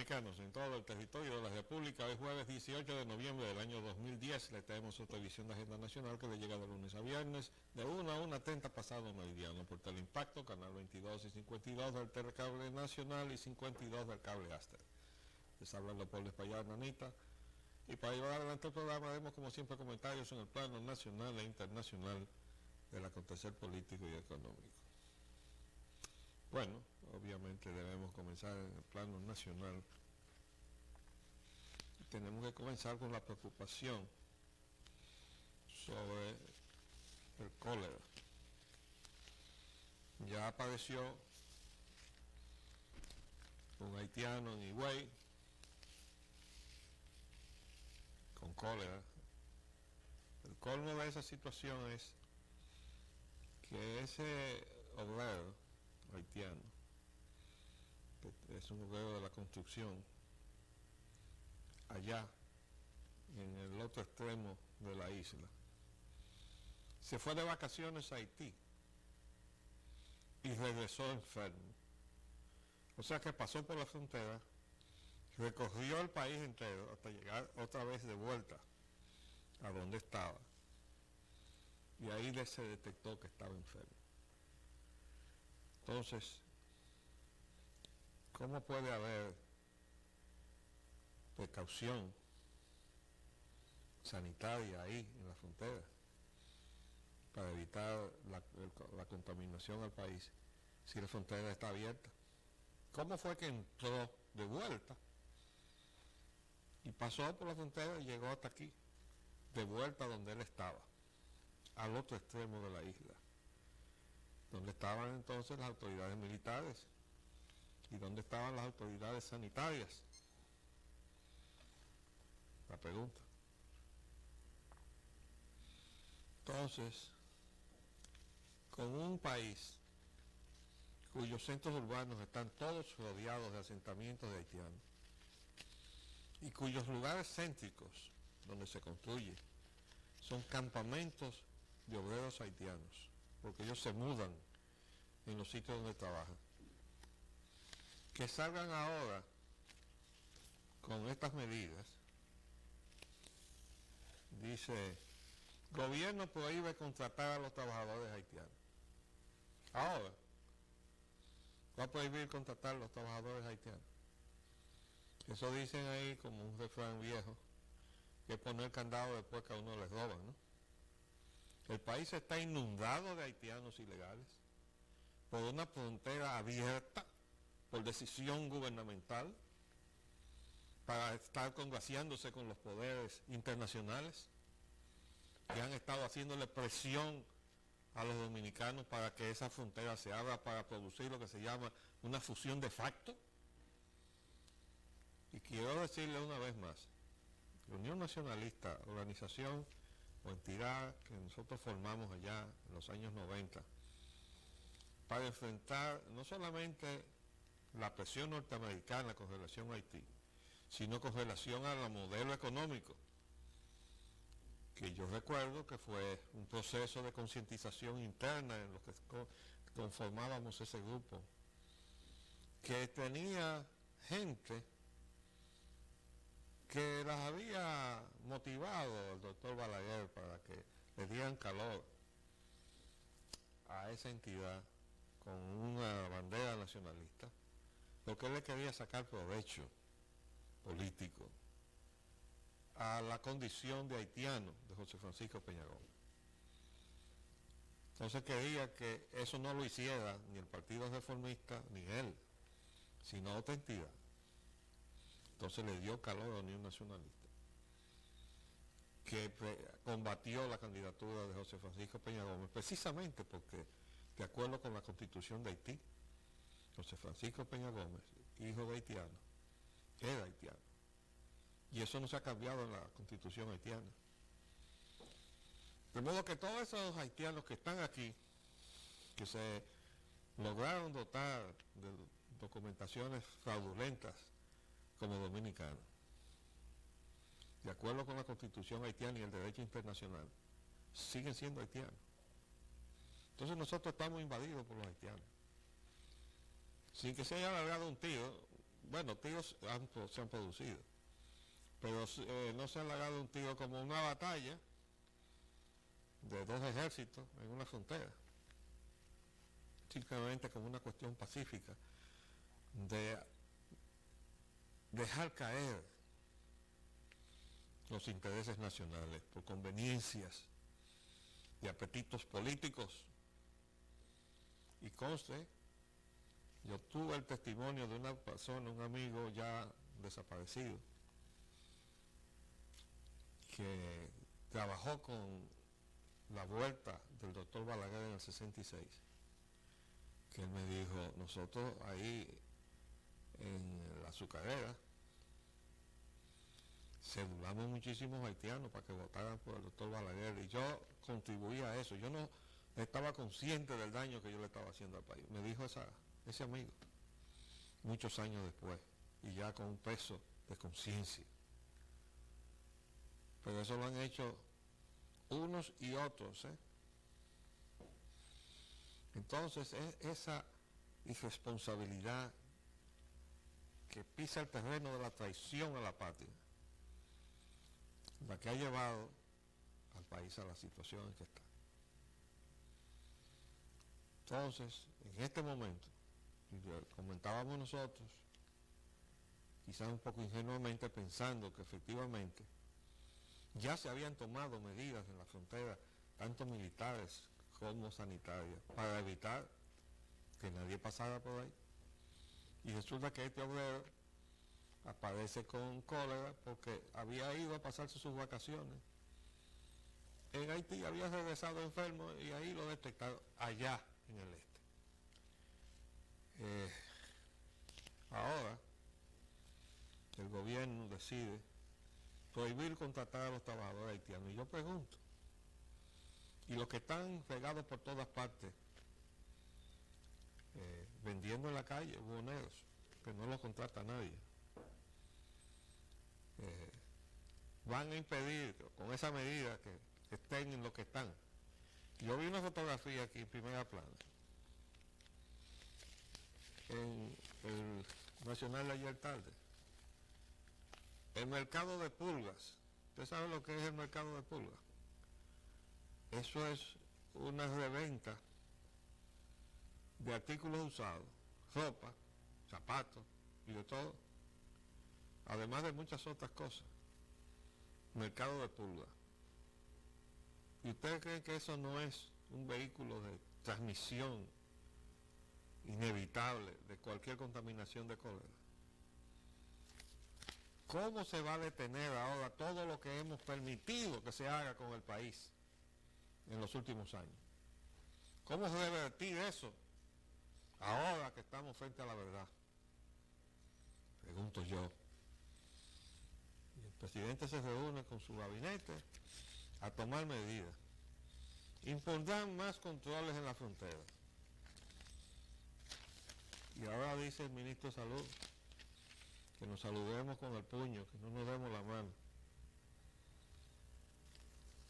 dominicanos en todo el territorio de la República. Hoy jueves 18 de noviembre del año 2010 le traemos otra edición de Agenda Nacional que le llega de lunes a viernes de 1 a 1:30 pasado meridiano por Teleimpacto, canal 22 y 52 del Telecable Nacional y 52 del Cable Aster. Les habla Leopoldo Espaillat, Nanita. Y para llevar adelante el programa haremos como siempre comentarios en el plano nacional e internacional del acontecer político y económico. Bueno, obviamente debemos comenzar en el plano nacional. Tenemos que comenzar con la preocupación sobre el cólera. Ya apareció un haitiano en Higüey con cólera. El colmo de esa situación es que ese obrero haitiano, que es un obrero de la construcción, allá en el otro extremo de la isla, se fue de vacaciones a Haití y regresó enfermo. O sea que pasó por la frontera, recorrió el país entero hasta llegar otra vez de vuelta a donde estaba, y ahí se detectó que estaba enfermo. Entonces, ¿cómo puede haber precaución sanitaria ahí en la frontera para evitar la contaminación al país si la frontera está abierta? ¿Cómo fue que entró de vuelta y pasó por la frontera y llegó hasta aquí, de vuelta donde él estaba, al otro extremo de la isla, donde estaban entonces las autoridades militares y donde estaban las autoridades sanitarias? La pregunta. Entonces, con un país cuyos centros urbanos están todos rodeados de asentamientos de haitianos y cuyos lugares céntricos donde se construye son campamentos de obreros haitianos, porque ellos se mudan en los sitios donde trabajan, que salgan ahora con estas medidas. Dice, gobierno prohíbe contratar a los trabajadores haitianos. Ahora va a prohibir contratar a los trabajadores haitianos. Eso dicen ahí como un refrán viejo, que es poner candado después que a uno les roban, ¿no? El país está inundado de haitianos ilegales por una frontera abierta por decisión gubernamental para estar congraciándose con los poderes internacionales que han estado haciéndole presión a los dominicanos para que esa frontera se abra para producir lo que se llama una fusión de facto. Y quiero decirle una vez más, la Unión Nacionalista, organización o entidad que nosotros formamos allá en los años 90, para enfrentar no solamente la presión norteamericana con relación a Haití, sino con relación al modelo económico, que yo recuerdo que fue un proceso de concientización interna en los que conformábamos ese grupo, que tenía gente que las había motivado el doctor Balaguer para que le dieran calor a esa entidad con una bandera nacionalista, porque él le quería sacar provecho político a la condición de haitiano de José Francisco Peña Gómez. Entonces quería que eso no lo hiciera ni el Partido Reformista ni él, sino otra entidad. Entonces le dio calor a la Unión Nacionalista, que combatió la candidatura de José Francisco Peña Gómez, precisamente porque, de acuerdo con la Constitución de Haití, José Francisco Peña Gómez, hijo de haitiano, era haitiano. Y eso no se ha cambiado en la Constitución haitiana. De modo que todos esos haitianos que están aquí, que se lograron dotar de documentaciones fraudulentas como dominicanos, de acuerdo con la Constitución haitiana y el derecho internacional, siguen siendo haitianos. Entonces nosotros estamos invadidos por los haitianos. Sin que se haya alargado un tiro, bueno, tiros se han producido, pero no se ha alargado un tiro como una batalla de dos ejércitos en una frontera, simplemente como una cuestión pacífica de dejar caer los intereses nacionales por conveniencias y apetitos políticos. Y conste, yo tuve el testimonio de una persona, un amigo ya desaparecido, que trabajó con la vuelta del doctor Balaguer en el 66, que él me dijo, nosotros ahí en la azucarera cedulamos muchísimos haitianos para que votaran por el doctor Balaguer, y yo contribuía a eso. Yo no estaba consciente del daño que yo le estaba haciendo al país. Me dijo ese amigo, muchos años después, y ya con un peso de conciencia. Pero eso lo han hecho unos y otros, ¿eh? Entonces es esa irresponsabilidad que pisa el terreno de la traición a la patria la que ha llevado al país a la situación en que está. Entonces, en este momento, comentábamos nosotros, quizás un poco ingenuamente, pensando que efectivamente ya se habían tomado medidas en la frontera, tanto militares como sanitarias, para evitar que nadie pasara por ahí. Y resulta que este obrero aparece con cólera porque había ido a pasarse sus vacaciones en Haití, había regresado enfermo y ahí lo detectaron, allá en el este. Ahora el gobierno decide prohibir contratar a los trabajadores haitianos. Y yo pregunto, y los que están regados por todas partes, vendiendo en la calle, buhoneros, que no los contrata nadie, van a impedir con esa medida que estén en lo que están. Yo vi una fotografía aquí en primera plana, en el Nacional de ayer tarde, el mercado de pulgas. ¿Usted sabe lo que es el mercado de pulgas? Eso es una reventa de artículos usados, ropa, zapatos y de todo, además de muchas otras cosas. Mercado de pulgas. ¿Y ustedes creen que eso no es un vehículo de transmisión inevitable de cualquier contaminación de cólera? ¿Cómo se va a detener ahora todo lo que hemos permitido que se haga con el país en los últimos años? ¿Cómo revertir eso ahora que estamos frente a la verdad? Pregunto yo. Y el presidente se reúne con su gabinete a tomar medidas. Impondrán más controles en la frontera. Y ahora dice el ministro de Salud que nos saludemos con el puño, que no nos demos la mano.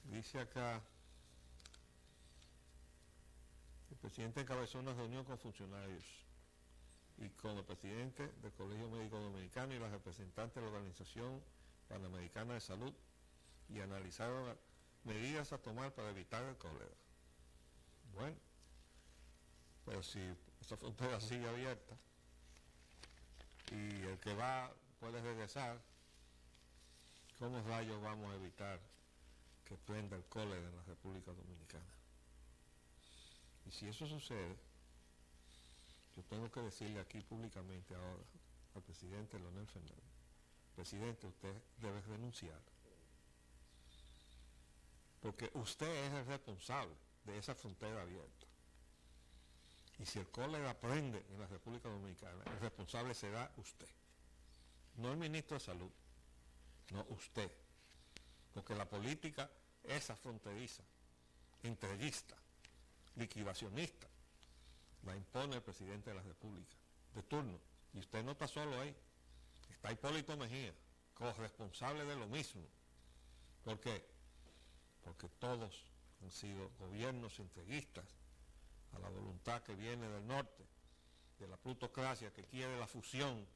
Dice acá, el presidente encabezó una reunión con funcionarios y con el presidente del Colegio Médico Dominicano y la representante de la Organización Panamericana de Salud, y analizaron medidas a tomar para evitar el cólera. Bueno, pero si esa frontera sigue abierta y el que va puede regresar, ¿cómo rayos vamos a evitar que prenda el cólera en la República Dominicana? Y si eso sucede, yo tengo que decirle aquí públicamente ahora al presidente Leonel Fernández: presidente, usted debe renunciar, porque usted es el responsable de esa frontera abierta. Y si el cólera prende en la República Dominicana, el responsable será usted, no el ministro de Salud, no usted, porque la política esa fronteriza, entreguista, liquidacionista, la impone el presidente de la República de turno. Y usted no está solo ahí, está Hipólito Mejía, corresponsable de lo mismo. ¿Por qué? Porque todos han sido gobiernos entreguistas a la voluntad que viene del norte, de la plutocracia que quiere la fusión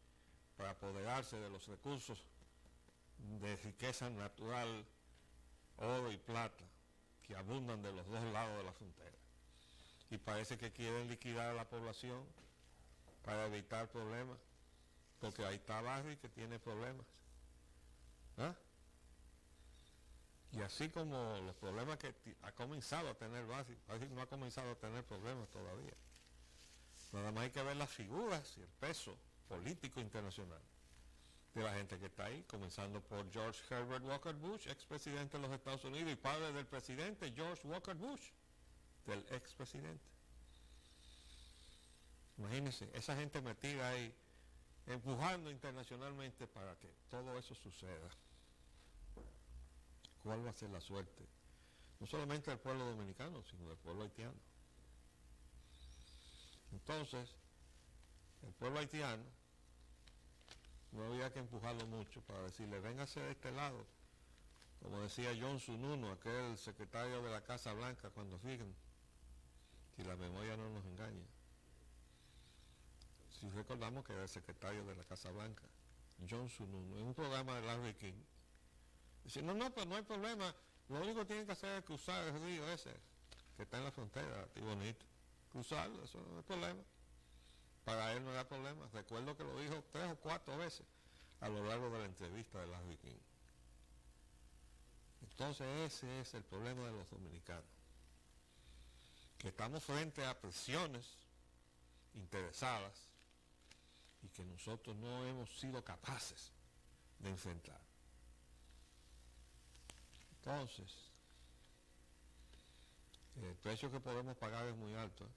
para apoderarse de los recursos de riqueza natural, oro y plata, que abundan de los dos lados de la frontera. Y parece que quieren liquidar a la población para evitar problemas, porque ahí está Barry que tiene problemas. ¿Ah? Y así como los problemas que ha comenzado a tener Barry no ha comenzado a tener problemas todavía. Nada más hay que ver las figuras y el peso político internacional de la gente que está ahí, comenzando por George Herbert Walker Bush, expresidente de los Estados Unidos y padre del presidente George Walker Bush, del expresidente. Imagínense, esa gente metida ahí, empujando internacionalmente para que todo eso suceda. ¿Cuál va a ser la suerte? No solamente del pueblo dominicano, sino del pueblo haitiano. Entonces, el pueblo haitiano no había que empujarlo mucho para decirle, véngase de este lado. Como decía John Sununu, aquel secretario de la Casa Blanca, cuando fijan, si la memoria no nos engaña. Si recordamos que era el secretario de la Casa Blanca, John Sununu, en un programa de Larry King. Dice, no, pues no hay problema, lo único que tienen que hacer es cruzar el río ese, que está en la frontera, y bonito. Cruzarlo, eso no es problema. Para él no era problema. Recuerdo que lo dijo 3 o 4 veces a lo largo de la entrevista de Larry King. Entonces ese es el problema de los dominicanos. Que estamos frente a presiones interesadas y que nosotros no hemos sido capaces de enfrentar. Entonces, el precio que podemos pagar es muy alto, ¿eh?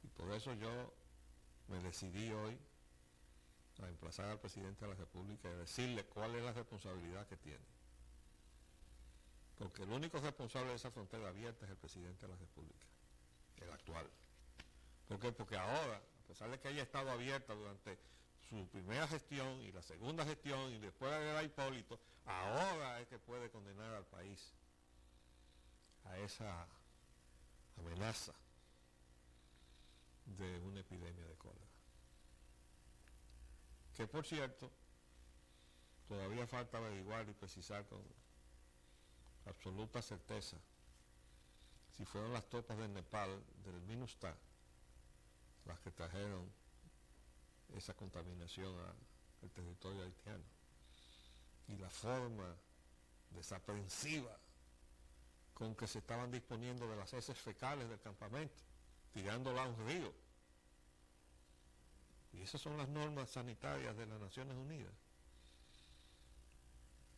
Y por eso yo me decidí hoy a emplazar al presidente de la República y a decirle cuál es la responsabilidad que tiene. Porque el único responsable de esa frontera abierta es el presidente de la República, el actual. ¿Por qué? Porque ahora, a pesar de que haya estado abierta durante su primera gestión y la segunda gestión y después de la Hipólito, ahora es que puede condenar al país a esa amenaza de una epidemia de cólera. Que por cierto, todavía falta averiguar y precisar con absoluta certeza si fueron las tropas de Nepal, del MINUSTAH, las que trajeron esa contaminación al territorio haitiano. Y la forma desaprensiva con que se estaban disponiendo de las heces fecales del campamento, tirándola a un río. Y esas son las normas sanitarias de las Naciones Unidas.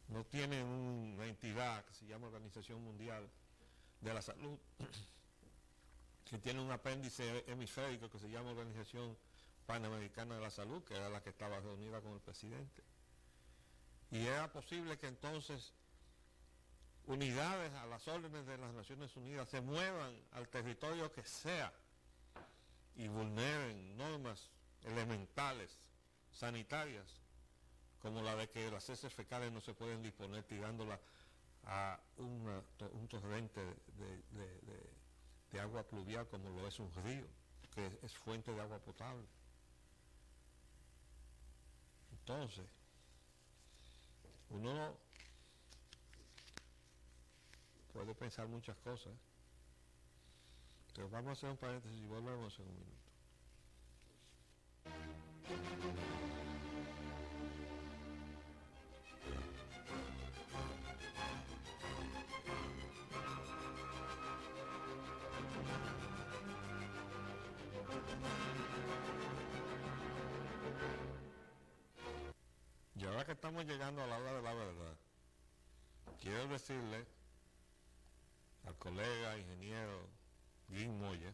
No tienen una entidad que se llama Organización Mundial de la Salud, que tiene un apéndice hemisférico que se llama Organización Panamericana de la Salud, que era la que estaba reunida con el presidente. Y era posible que entonces unidades a las órdenes de las Naciones Unidas se muevan al territorio que sea y vulneren normas elementales, sanitarias, como la de que las heces fecales no se pueden disponer tirándolas a un torrente de agua pluvial como lo es un río, que es fuente de agua potable. Entonces, uno puede pensar muchas cosas, pero vamos a hacer un paréntesis y volvemos en un minuto. Y ahora que estamos llegando a la hora de la verdad, quiero decirle al colega ingeniero Guín Moya,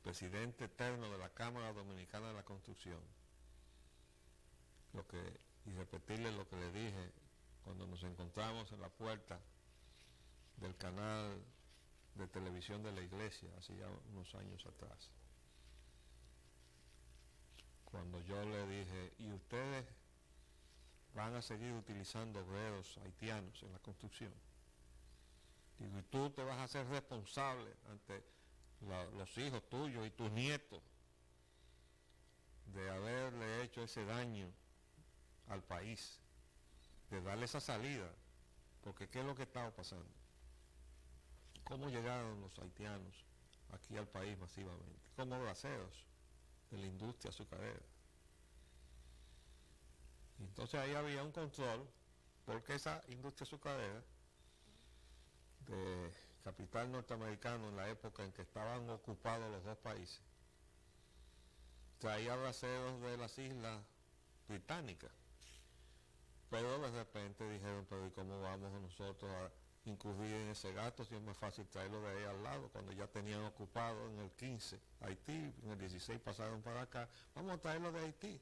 presidente eterno de la Cámara Dominicana de la Construcción, y repetirle lo que le dije cuando nos encontramos en la puerta del canal de televisión de la iglesia, hace ya unos años atrás. Cuando yo le dije, ¿y ustedes van a seguir utilizando obreros haitianos en la construcción? Digo, y tú te vas a hacer responsable ante los hijos tuyos y tus nietos de haberle hecho ese daño al país, de darle esa salida, porque ¿qué es lo que estaba pasando? ¿Cómo llegaron los haitianos aquí al país masivamente? Como braceros de la industria azucarera. Y entonces ahí había un control, porque esa industria azucarera de capital norteamericano en la época en que estaban ocupados los dos países, traía braceros de las islas británicas, pero de repente dijeron, pero ¿y cómo vamos nosotros a incurrir en ese gasto si es más fácil traerlo de ahí al lado, cuando ya tenían ocupado en el 15 Haití, en el 16 pasaron para acá, vamos a traerlo de Haití?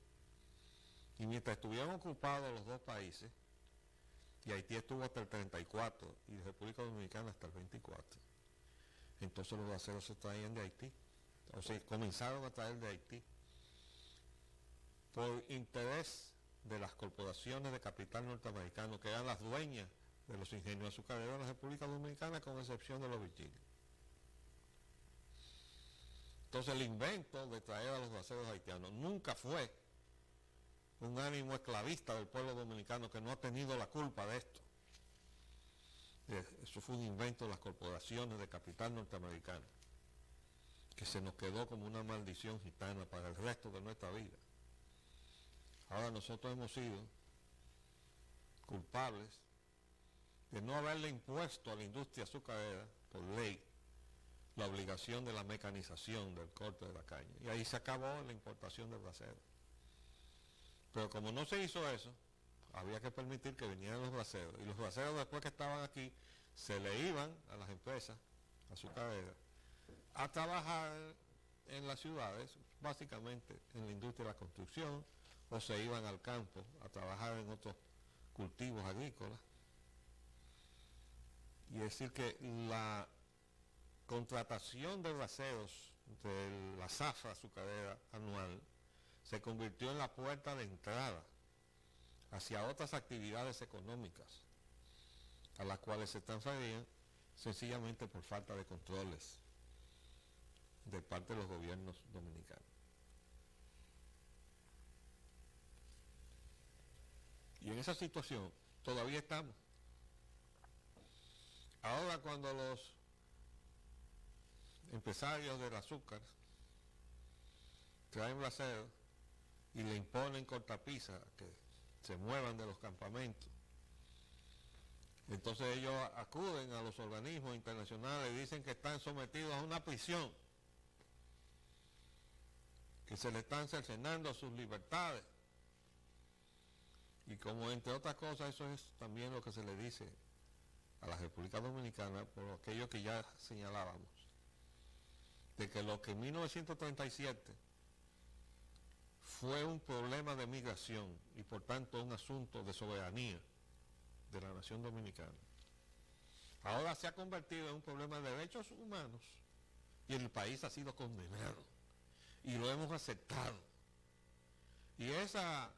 Y mientras estuvieron ocupados los dos países, y Haití estuvo hasta el 34 y República Dominicana hasta el 24, entonces los braceros se traían de Haití, o sea, comenzaron a traer de Haití, por interés de las corporaciones de capital norteamericano, que eran las dueñas de los ingenios azucareros en la República Dominicana, con excepción de los virginios. Entonces el invento de traer a los braceros haitianos nunca fue un ánimo esclavista del pueblo dominicano, que no ha tenido la culpa de esto. Eso fue un invento de las corporaciones de capital norteamericano, que se nos quedó como una maldición gitana para el resto de nuestra vida. Ahora nosotros hemos sido culpables de no haberle impuesto a la industria azucarera, por ley, la obligación de la mecanización del corte de la caña. Y ahí se acabó la importación de braceros. Pero como no se hizo eso, había que permitir que vinieran los braceros. Y los braceros, después que estaban aquí, se le iban a las empresas azucareras a trabajar en las ciudades, básicamente en la industria de la construcción, o se iban al campo a trabajar en otros cultivos agrícolas. Y decir que la contratación de braceros de la zafra azucarera anual se convirtió en la puerta de entrada hacia otras actividades económicas, a las cuales se transferían sencillamente por falta de controles de parte de los gobiernos dominicanos. Y en esa situación todavía estamos. Ahora, cuando los empresarios del azúcar traen braceros y le imponen cortapisas que se muevan de los campamentos, entonces ellos acuden a los organismos internacionales y dicen que están sometidos a una prisión, que se le están cercenando sus libertades. Y como entre otras cosas, eso es también lo que se le dice a la República Dominicana por aquello que ya señalábamos, de que lo que en 1937 fue un problema de migración y por tanto un asunto de soberanía de la nación dominicana, ahora se ha convertido en un problema de derechos humanos y el país ha sido condenado y lo hemos aceptado. Y esa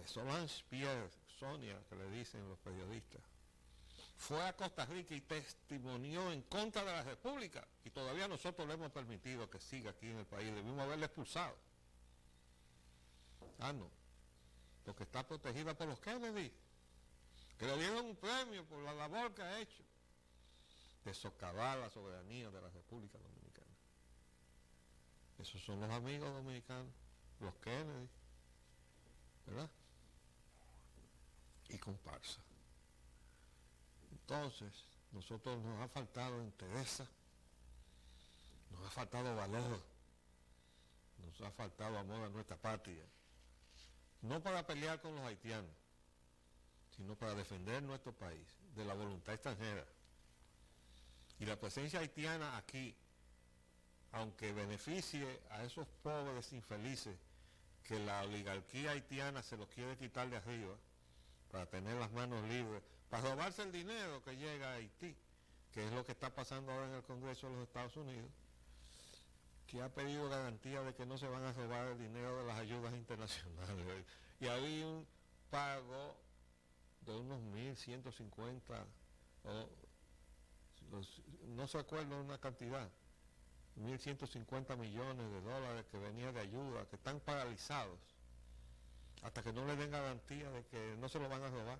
Solange Pierre, Sonia, que le dicen los periodistas, fue a Costa Rica y testimonió en contra de la República, y todavía nosotros le hemos permitido que siga aquí en el país, debimos haberle expulsado. Ah, no, porque está protegida por los Kennedy, que le dieron un premio por la labor que ha hecho de socavar la soberanía de la República Dominicana. Esos son los amigos dominicanos, los Kennedy, ¿verdad? Y comparsa. Entonces, nosotros nos ha faltado entereza, nos ha faltado valor, nos ha faltado amor a nuestra patria, no para pelear con los haitianos, sino para defender nuestro país de la voluntad extranjera. Y la presencia haitiana aquí, aunque beneficie a esos pobres infelices que la oligarquía haitiana se los quiere quitar de arriba para tener las manos libres, para robarse el dinero que llega a Haití, que es lo que está pasando ahora en el Congreso de los Estados Unidos, que ha pedido garantía de que no se van a robar el dinero de las ayudas internacionales. Y había un pago de unos 1.150, no se acuerda una cantidad, 1.150 millones de dólares que venía de ayuda, que están paralizados hasta que no le den garantía de que no se lo van a robar.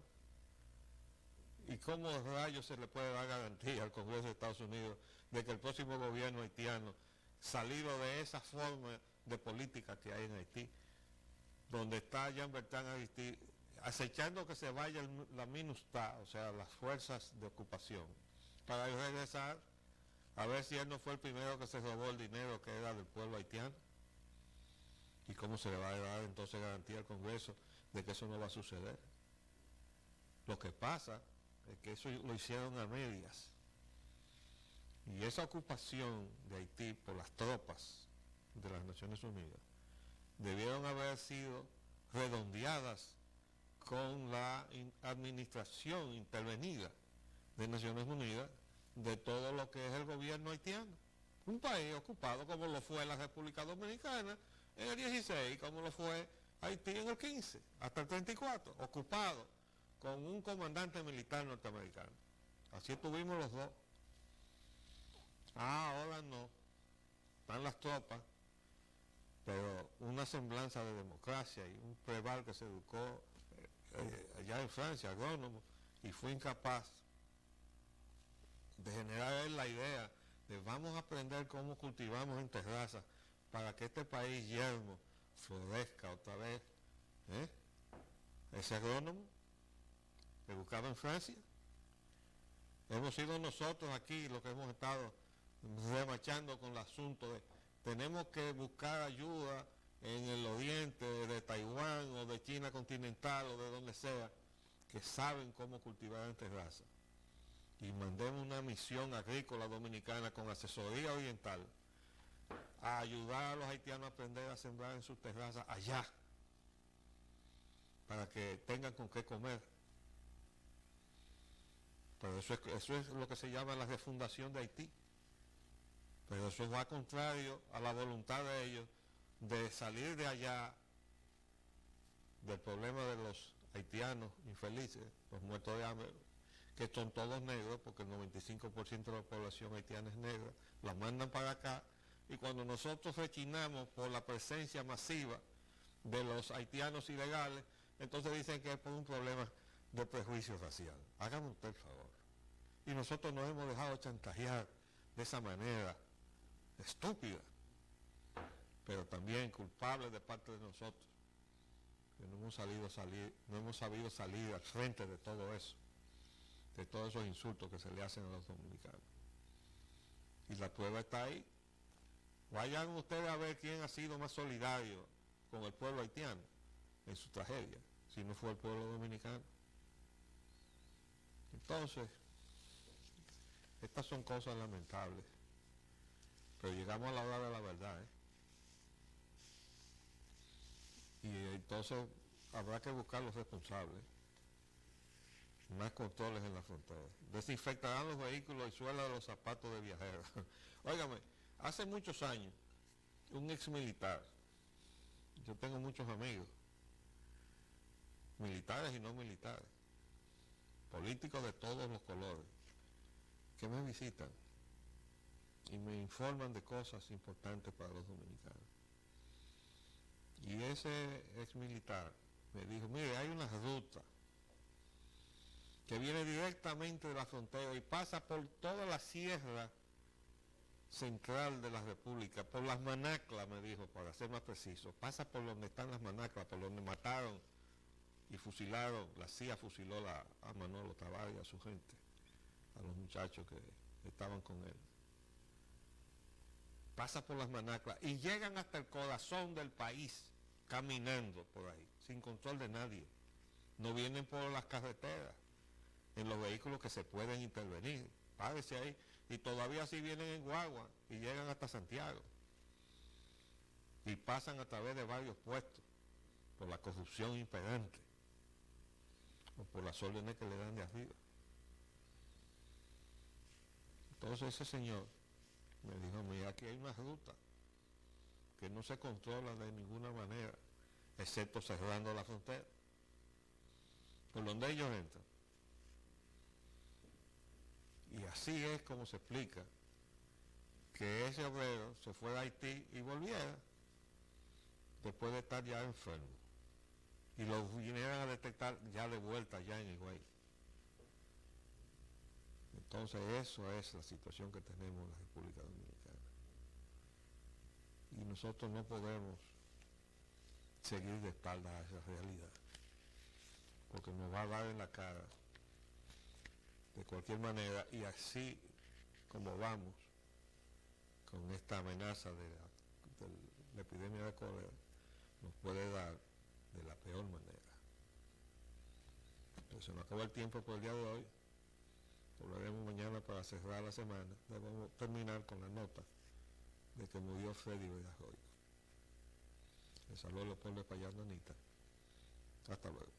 ¿Y cómo rayos se le puede dar garantía al Congreso de Estados Unidos de que el próximo gobierno haitiano, salido de esa forma de política que hay en Haití, donde está Jean-Bertrand Aristide acechando que se vaya la MINUSTAH, o sea, las fuerzas de ocupación, para regresar a ver si él no fue el primero que se robó el dinero que era del pueblo haitiano? ¿Y cómo se le va a dar entonces garantía al Congreso de que eso no va a suceder? Lo que pasa es que eso lo hicieron a medias. Y esa ocupación de Haití por las tropas de las Naciones Unidas debieron haber sido redondeadas con la administración intervenida de Naciones Unidas de todo lo que es el gobierno haitiano. Un país ocupado como lo fue la República Dominicana en el 16, como lo fue Haití en el 15, hasta el 34, ocupado con un comandante militar norteamericano. Así estuvimos los dos. Ahora no, están las tropas, pero una semblanza de democracia y un Preval que se educó allá en Francia, agrónomo, y fue incapaz de generar él la idea de vamos a aprender cómo cultivamos en terrazas para que este país yermo florezca otra vez. Ese agrónomo educado en Francia, hemos sido nosotros aquí los que hemos estado remachando con el asunto de tenemos que buscar ayuda en el oriente de Taiwán o de China continental o de donde sea, que saben cómo cultivar en terraza, y mandemos una misión agrícola dominicana con asesoría oriental a ayudar a los haitianos a aprender a sembrar en sus terrazas allá, para que tengan con qué comer. Pero eso es lo que se llama la refundación de Haití. Pero eso va contrario a la voluntad de ellos de salir de allá del problema de los haitianos infelices, los muertos de hambre, que son todos negros, porque el 95% de la población haitiana es negra, la mandan para acá, y cuando nosotros rechinamos por la presencia masiva de los haitianos ilegales, entonces dicen que es por un problema de prejuicio racial. Hágame usted el favor. Y nosotros nos hemos dejado chantajear de esa manera estúpida, pero también culpable de parte de nosotros, que no hemos sabido salir al frente de todo eso, de todos esos insultos que se le hacen a los dominicanos. Y la prueba está ahí. Vayan ustedes a ver quién ha sido más solidario con el pueblo haitiano en su tragedia, si no fue el pueblo dominicano. Entonces, estas son cosas lamentables, pero llegamos a la hora de la verdad, y entonces habrá que buscar los responsables, más controles en la frontera, desinfectarán los vehículos y suelas de los zapatos de viajeros. Óigame, hace muchos años, un ex militar, yo tengo muchos amigos, militares y no militares, políticos de todos los colores, que me visitan y me informan de cosas importantes para los dominicanos. Y ese ex militar me dijo, mire, hay una ruta que viene directamente de la frontera y pasa por toda la sierra central de la República, por las Manaclas, me dijo, para ser más preciso, pasa por donde están las Manaclas, por donde mataron y fusilaron, la CIA fusiló a Manolo Tavares y a su gente, a los muchachos que estaban con él. Pasa por las Manaclas y llegan hasta el corazón del país, caminando por ahí, sin control de nadie. No vienen por las carreteras, en los vehículos que se pueden intervenir. Párese ahí, y todavía sí vienen en guagua y llegan hasta Santiago. Y pasan a través de varios puestos, por la corrupción imperante, o por las órdenes que le dan de arriba. Entonces ese señor me dijo, mira, aquí hay una ruta que no se controla de ninguna manera, excepto cerrando la frontera, por donde ellos entran. Y así es como se explica que ese obrero se fuera a Haití y volviera después de estar ya enfermo y lo vinieran a detectar ya de vuelta ya en Higüey. Entonces eso es la situación que tenemos en la República Dominicana. Y nosotros no podemos seguir de espaldas a esa realidad, porque nos va a dar en la cara de cualquier manera, y así como vamos con esta amenaza de la epidemia de cólera, nos puede dar de la peor manera. Entonces se nos acabó el tiempo por el día de hoy. Volveremos mañana para cerrar la semana. Debemos terminar con la nota de que murió Freddy Bellarroyo. Les saludo a los pueblos de Payán, Anita. Hasta luego.